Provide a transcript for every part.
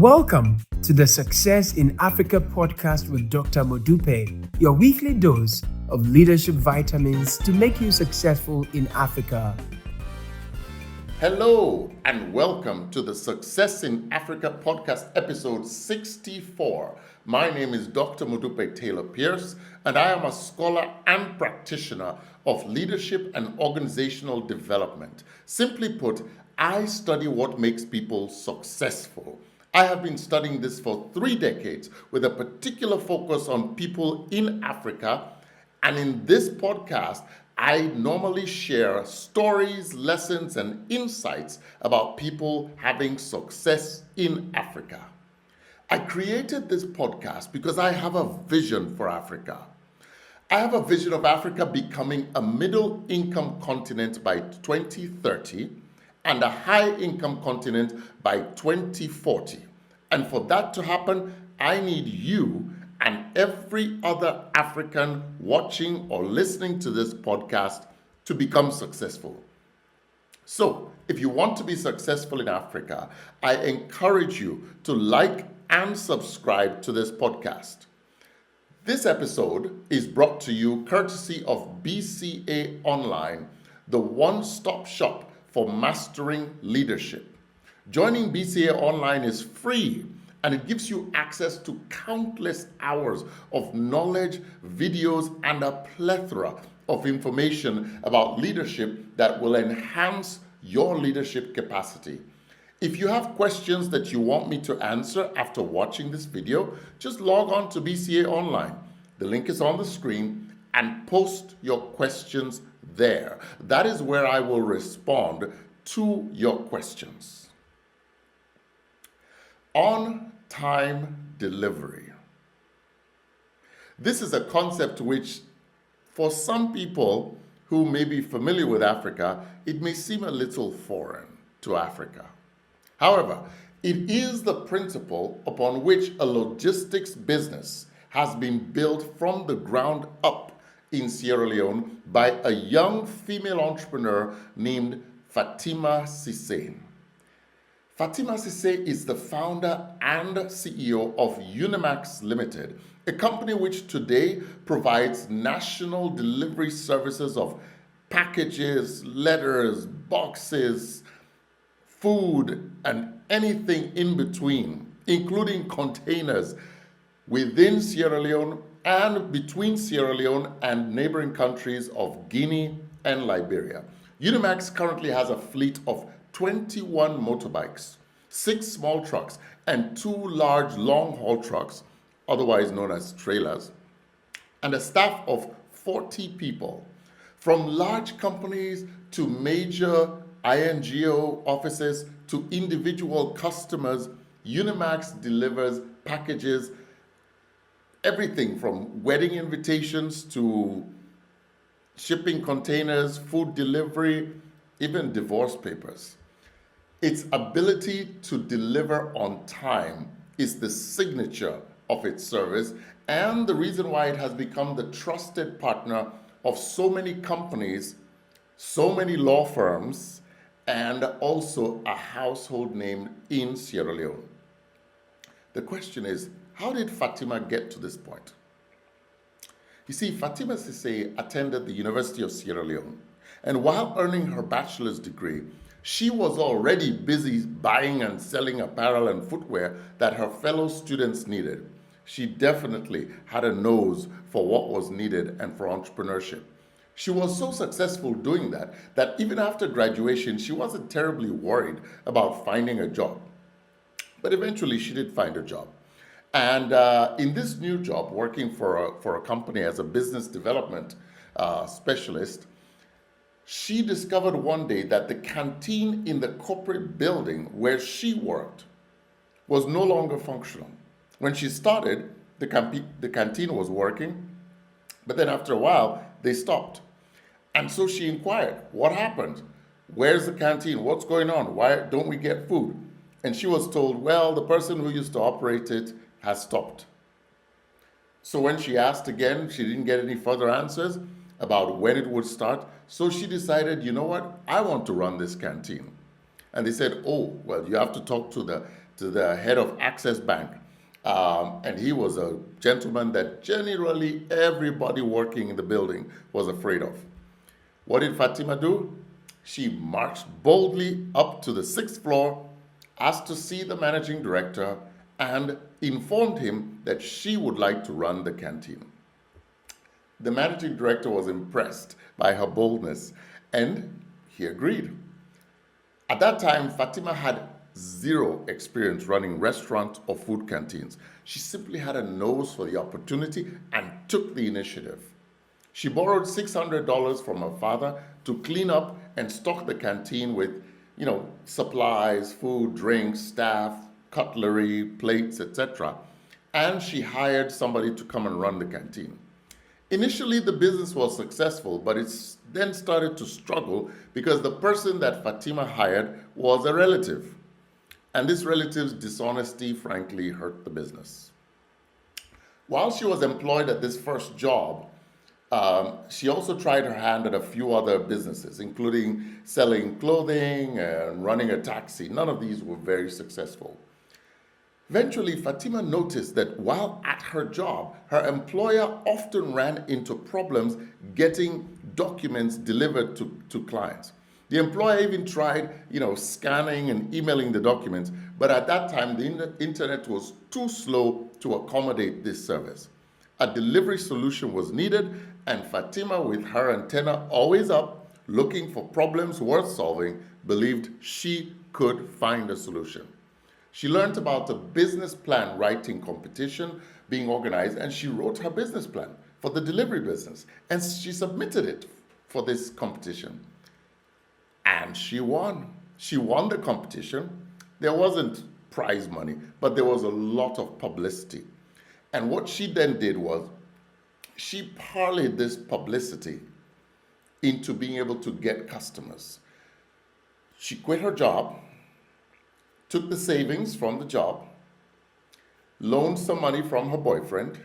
Welcome to the Success in Africa podcast with Dr. Modupe, your weekly dose of leadership vitamins to make you successful in Africa. Hello and welcome to the Success in Africa podcast episode 64. My name is Dr. Modupe Taylor Pierce, and I am a scholar and practitioner of leadership and organizational development. Simply put, I study what makes people successful. I have been studying this for 3 decades with a particular focus on people in Africa. And in this podcast, I normally share stories, lessons, and insights about people having success in Africa. I created this podcast because I have a vision for Africa. I have a vision of Africa becoming a middle-income continent by 2030 and a high-income continent by 2040. And for that to happen, I need you and every other African watching or listening to this podcast to become successful. So, if you want to be successful in Africa, I encourage you to like and subscribe to this podcast. This episode is brought to you courtesy of BCA Online, the one-stop shop for mastering leadership. Joining BCA Online is free, and it gives you access to countless hours of knowledge, videos, and a plethora of information about leadership that will enhance your leadership capacity. If you have questions that you want me to answer after watching this video, just log on to BCA Online. The link is on the screen, and post your questions there. That is where I will respond to your questions. On-time delivery. This is a concept which, for some people who may be familiar with Africa, it may seem a little foreign to Africa. However, it is the principle upon which a logistics business has been built from the ground up in Sierra Leone by a young female entrepreneur named Fatima Sesay. Fatima Sesay is the founder and CEO of Unimax Ltd, a company which today provides national delivery services of packages, letters, boxes, food, and anything in between, including containers within Sierra Leone and between Sierra Leone and neighboring countries of Guinea and Liberia. Unimax currently has a fleet of 21 motorbikes, 6 small trucks, and 2 large long-haul trucks, otherwise known as trailers, and a staff of 40 people. From large companies to major INGO offices to individual customers, Unimax delivers packages, everything from wedding invitations to shipping containers, food delivery, even divorce papers. Its ability to deliver on time is the signature of its service and the reason why it has become the trusted partner of so many companies, so many law firms, and also a household name in Sierra Leone. The question is, how did Fatima get to this point? You see, Fatima Sesay attended the University of Sierra Leone, and while earning her bachelor's degree, she was already busy buying and selling apparel and footwear that her fellow students needed. She definitely had a nose for what was needed and for entrepreneurship. She was so successful doing that even after graduation, she wasn't terribly worried about finding a job. But eventually, she did find a job. And in this new job, working for a company as a business development specialist, she discovered one day that the canteen in the corporate building where she worked was no longer functional. When she started, the canteen was working, but then after a while, they stopped. And so she inquired, what happened? Where's the canteen? What's going on? Why don't we get food? And she was told, well, the person who used to operate it has stopped. So when she asked again, she didn't get any further answers about when it would start. So she decided, you know what, I want to run this canteen. And they said, oh, well, you have to talk to to the head of Access Bank. And he was a gentleman that generally everybody working in the building was afraid of. What did Fatima do? She marched boldly up to the 6th floor, asked to see the managing director, and informed him that she would like to run the canteen. The managing director was impressed by her boldness, and he agreed. At that time, Fatima had zero experience running restaurant or food canteens. She simply had a nose for the opportunity and took the initiative. She borrowed $600 from her father to clean up and stock the canteen with, supplies, food, drinks, staff, cutlery, plates, etc. And she hired somebody to come and run the canteen. Initially, the business was successful, but it then started to struggle because the person that Fatima hired was a relative. And this relative's dishonesty, frankly, hurt the business. While she was employed at this first job, she also tried her hand at a few other businesses, including selling clothing and running a taxi. None of these were very successful. Eventually, Fatima noticed that while at her job, her employer often ran into problems getting documents delivered to clients. The employer even tried, scanning and emailing the documents, but at that time, the internet was too slow to accommodate this service. A delivery solution was needed, and Fatima, with her antenna always up, looking for problems worth solving, believed she could find a solution. She learned about a business plan writing competition being organized, and she wrote her business plan for the delivery business, and she submitted it for this competition. And she won. She won the competition. There wasn't prize money, but there was a lot of publicity. And what she then did was she parlayed this publicity into being able to get customers. She quit her job, took the savings from the job, loaned some money from her boyfriend,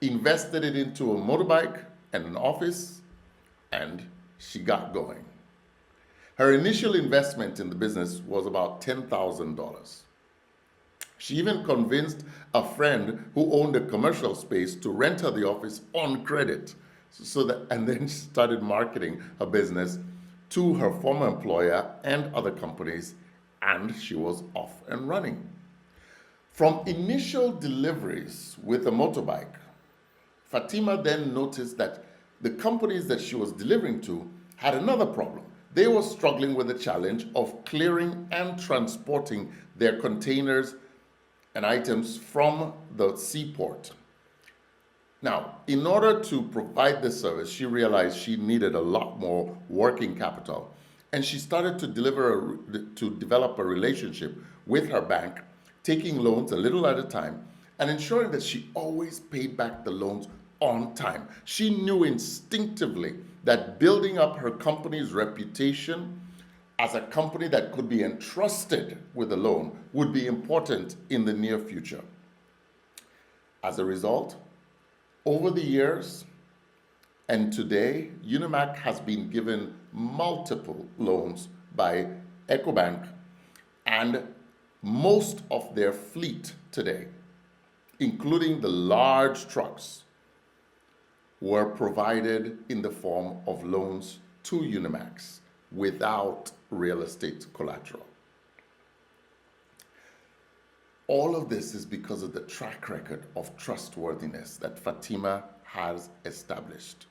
invested it into a motorbike and an office, and she got going. Her initial investment in the business was about $10,000. She even convinced a friend who owned a commercial space to rent her the office on credit. And then she started marketing her business to her former employer and other companies, and she was off and running. From initial deliveries with a motorbike, Fatima then noticed that the companies that she was delivering to had another problem. They were struggling with the challenge of clearing and transporting their containers and items from the seaport. Now, in order to provide this service, she realized she needed a lot more working capital, and she started to develop a relationship with her bank, taking loans a little at a time and ensuring that she always paid back the loans on time. She knew instinctively that building up her company's reputation as a company that could be entrusted with a loan would be important in the near future. As a result, over the years and today, Unimax has been given multiple loans by EcoBank, and most of their fleet today, including the large trucks, were provided in the form of loans to Unimax without real estate collateral. All of this is because of the track record of trustworthiness that Fatima has established.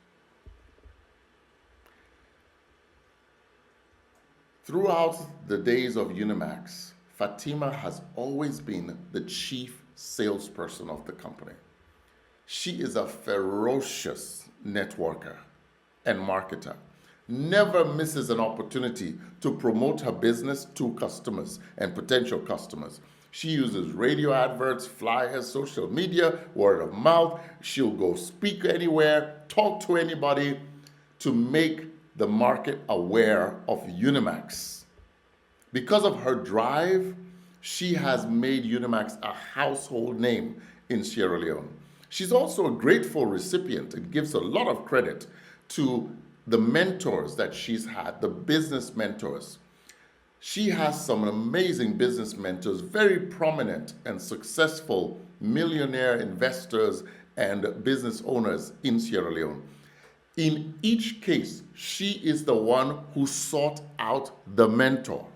Throughout the days of Unimax, Fatima has always been the chief salesperson of the company. She is a ferocious networker and marketer, never misses an opportunity to promote her business to customers and potential customers. She uses radio adverts, flyers, social media, word of mouth. She'll go speak anywhere, talk to anybody to make the market aware of Unimax. Because of her drive, she has made Unimax a household name in Sierra Leone. She's also a grateful recipient and gives a lot of credit to the mentors that she's had, the business mentors. She has some amazing business mentors, very prominent and successful millionaire investors and business owners in Sierra Leone. In each case, she is the one who sought out the mentor.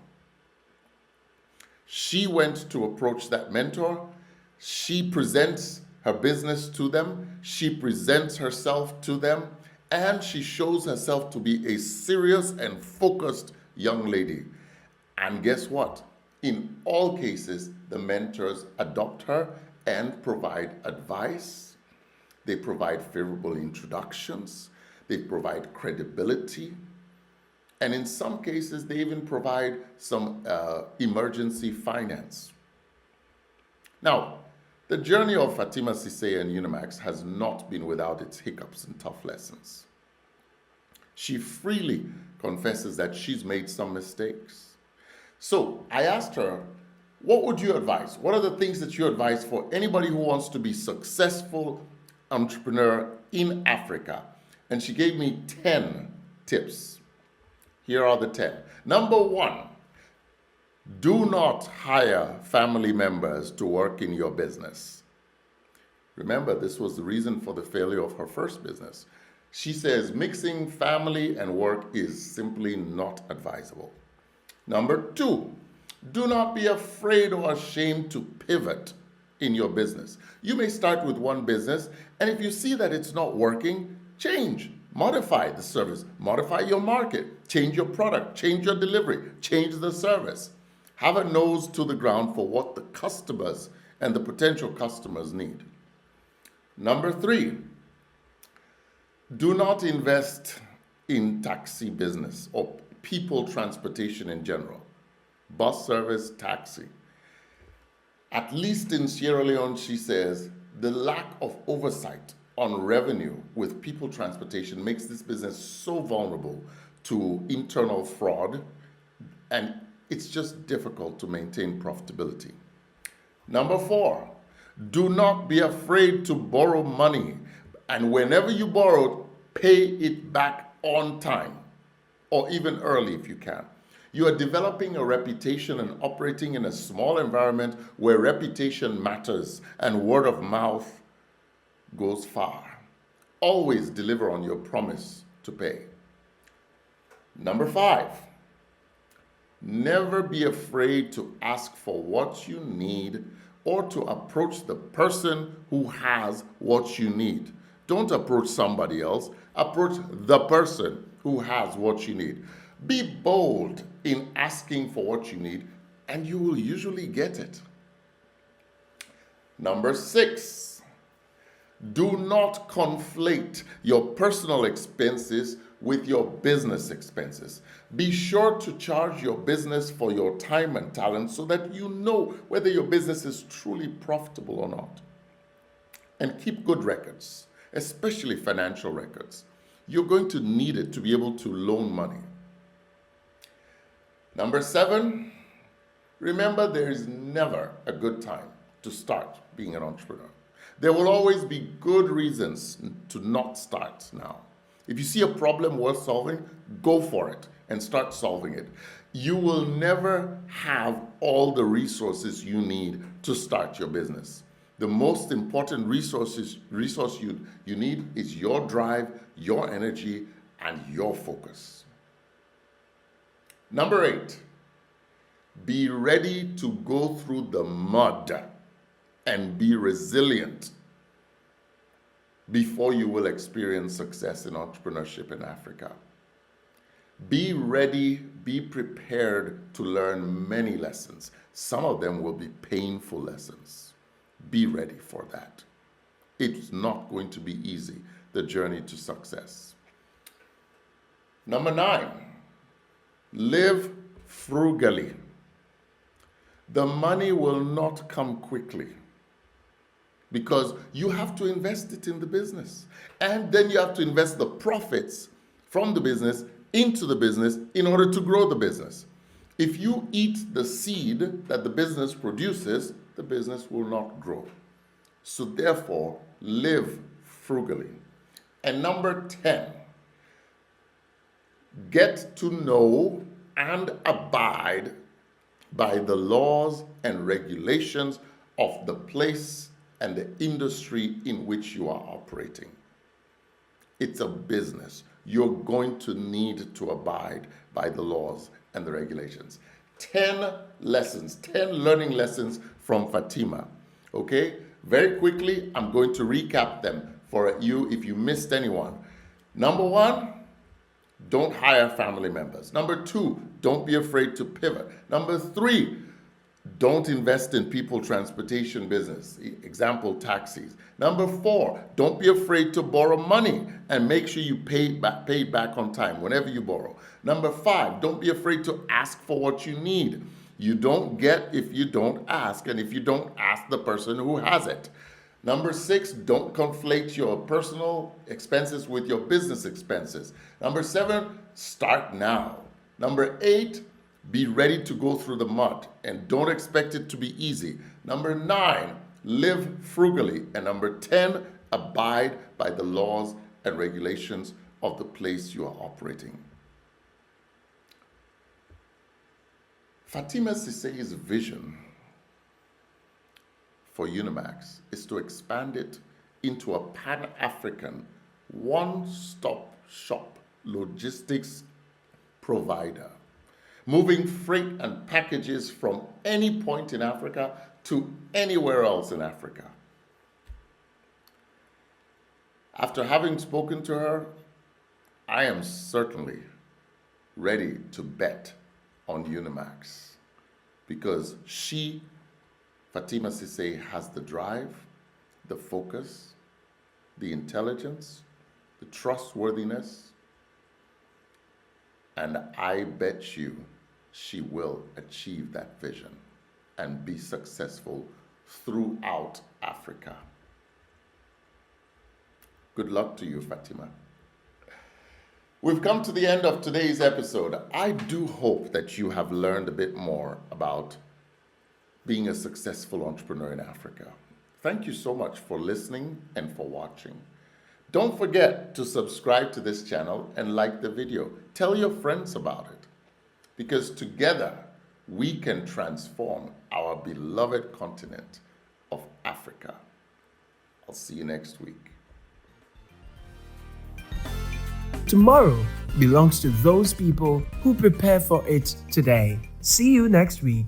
She went to approach that mentor. She presents her business to them. She presents herself to them. And she shows herself to be a serious and focused young lady. And guess what? In all cases, the mentors adopt her and provide advice. They provide favorable introductions. They provide credibility. And in some cases, they even provide some emergency finance. Now, the journey of Fatima Sesay and Unimax has not been without its hiccups and tough lessons. She freely confesses that she's made some mistakes. So I asked her, what would you advise? What are the things that you advise for anybody who wants to be successful entrepreneur in Africa? And she gave me 10 tips. Here are the 10. Number 1, do not hire family members to work in your business. Remember, this was the reason for the failure of her first business. She says mixing family and work is simply not advisable. Number 2, do not be afraid or ashamed to pivot in your business. You may start with one business, and if you see that it's not working, change. Modify the service, modify your market, change your product, change your delivery, change the service. Have a nose to the ground for what the customers and the potential customers need. Number 3, do not invest in taxi business or people transportation in general. Bus service, taxi. At least in Sierra Leone, she says, the lack of oversight on revenue with people transportation makes this business so vulnerable to internal fraud, and it's just difficult to maintain profitability. Number 4, do not be afraid to borrow money, and whenever you borrow, pay it back on time, or even early if you can. You are developing a reputation and operating in a small environment where reputation matters and word of mouth goes far. Always deliver on your promise to pay. Number 5, never be afraid to ask for what you need or to approach the person who has what you need. Don't approach somebody else. Approach the person who has what you need. Be bold in asking for what you need, and you will usually get it. Number 6, do not conflate your personal expenses with your business expenses. Be sure to charge your business for your time and talent so that you know whether your business is truly profitable or not. And keep good records, especially financial records. You're going to need it to be able to loan money. Number 7, remember there is never a good time to start being an entrepreneur. There will always be good reasons to not start now. If you see a problem worth solving, go for it and start solving it. You will never have all the resources you need to start your business. The most important resource you need is your drive, your energy, and your focus. Number 8, be ready to go through the mud and be resilient before you will experience success in entrepreneurship in Africa. Be ready, be prepared to learn many lessons. Some of them will be painful lessons. Be ready for that. It's not going to be easy, the journey to success. Number 9, live frugally. The money will not come quickly because you have to invest it in the business. And then you have to invest the profits from the business into the business in order to grow the business. If you eat the seed that the business produces, the business will not grow. So therefore, live frugally. And number 10, get to know and abide by the laws and regulations of the place and the industry in which you are operating. It's a business. You're going to need to abide by the laws and the regulations. 10 lessons, 10 learning lessons from Fatima. Okay? Very quickly, I'm going to recap them for you if you missed anyone. Number 1, don't hire family members. Number 2, don't be afraid to pivot. Number 3, don't invest in people transportation business. Example, taxis. Number 4, don't be afraid to borrow money and make sure you pay it back on time whenever you borrow. Number 5, don't be afraid to ask for what you need. You don't get if you don't ask, and if you don't ask the person who has it. Number 6, don't conflate your personal expenses with your business expenses. Number 7, start now. Number 8, be ready to go through the mud and don't expect it to be easy. Number 9, live frugally. And number 10, abide by the laws and regulations of the place you are operating. Fatima Sesay's vision for Unimax is to expand it into a Pan-African one-stop shop logistics provider, moving freight and packages from any point in Africa to anywhere else in Africa. After having spoken to her, I am certainly ready to bet on Unimax because she, Fatima Sesay, has the drive, the focus, the intelligence, the trustworthiness, and I bet you she will achieve that vision and be successful throughout Africa. Good luck to you, Fatima. We've come to the end of today's episode. I do hope that you have learned a bit more about being a successful entrepreneur in Africa. Thank you so much for listening and for watching. Don't forget to subscribe to this channel and like the video. Tell your friends about it because together we can transform our beloved continent of Africa. I'll see you next week. Tomorrow belongs to those people who prepare for it today. See you next week.